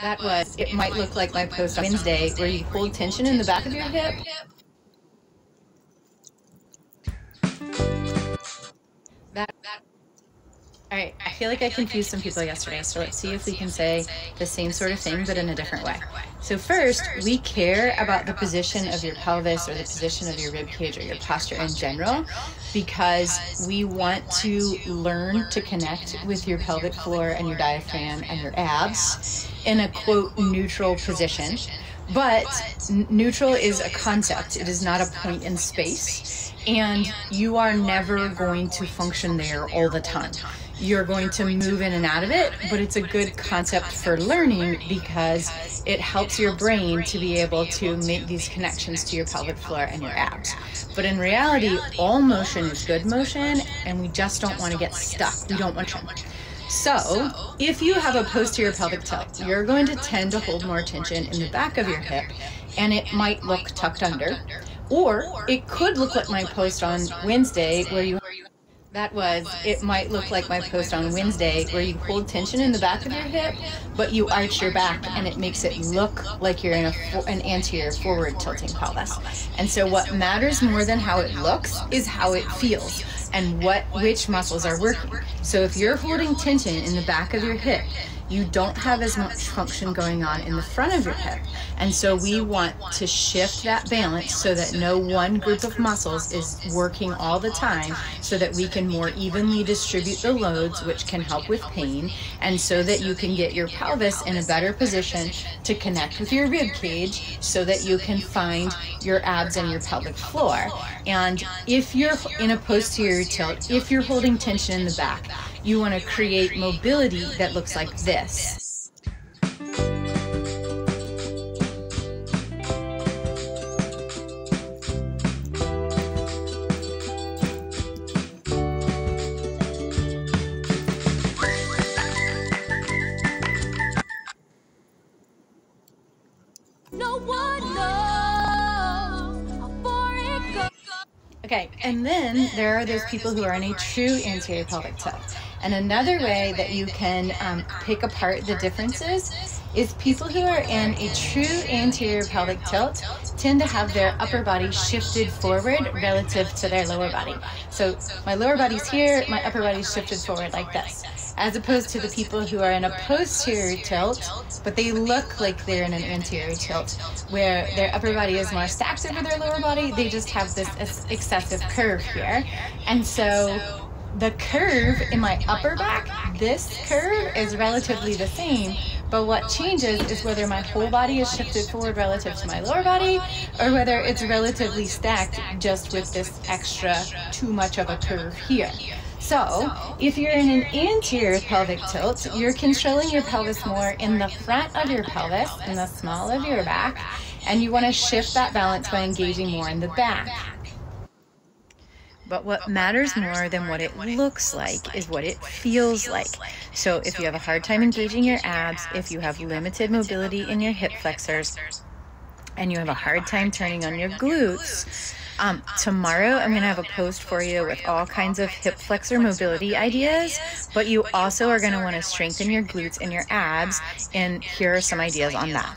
That was, it might look like my post on Wednesday where you hold tension in the back of your hip. All right, I feel like I confused some people yesterday, so let's see if we can say the same sort of thing, but in a different way. So first, we care about the position of your pelvis or the position of your rib cage or your posture in general, because we want to learn to connect with your pelvic floor and your diaphragm and your abs in a quote neutral position. But neutral is a concept. It is not a point in space, and you are never going to function there all the time. You're going to move in and out of it, but it's a good concept for learning because it helps your brain to be able to make these connections to your pelvic floor and your abs. But in reality, all motion is good motion, and we just don't want to get stuck. We don't want to. So if you have a posterior pelvic tilt, you're going to tend to hold more tension in the back of your hip, and it might look tucked under, or it could look like my post on Wednesday where you it might look like my post on Wednesday where you hold tension in the back of your hip, but you arch your back and it makes it look like you're in an anterior forward tilting pelvis. And so what matters more than how it looks is how it feels and which muscles are working. So if you're holding tension in the back of your hip, you don't have as much function going on in the front of your hip. And so we want to shift that balance so that no one group of muscles is working all the time, so that we can more evenly distribute the loads, which can help with pain, and so that you can get your pelvis in a better position to connect with your rib cage so that you can find your abs and your pelvic floor. And if you're in a posterior tilt, if you're holding tension in the back, you want to create mobility that looks like this. No one knows how far it goes. Okay, and then there are those people who are in a true anterior pelvic tilt. And another way that you can pick apart the differences is people who are in a true anterior pelvic tilt tend to have their upper body shifted forward relative to their lower body. So my lower body's here, my upper body's shifted forward like this. As opposed to the people who are in a posterior tilt, but they look like they're in an anterior tilt, where their upper body is more stacked over their lower body. They just have this excessive curve here. And so the curve in my upper back, this curve is relatively the same, but what changes is whether my whole body is shifted forward relative to my lower body, or whether it's relatively stacked just with this extra too much of a curve here. So if you're in an anterior pelvic tilt, you're controlling your pelvis more in the front of your pelvis, in the small of your back, and you want to shift that balance by engaging more in the back. But what matters more than what it looks like is what it feels like. So if you have a hard time engaging your abs, if you have limited mobility in your hip flexors, and you have a hard time turning on your glutes, tomorrow I'm going to have a post for you with all kinds of hip flexor mobility ideas, but you also are going to want to strengthen your glutes and your abs, and here are some ideas on that.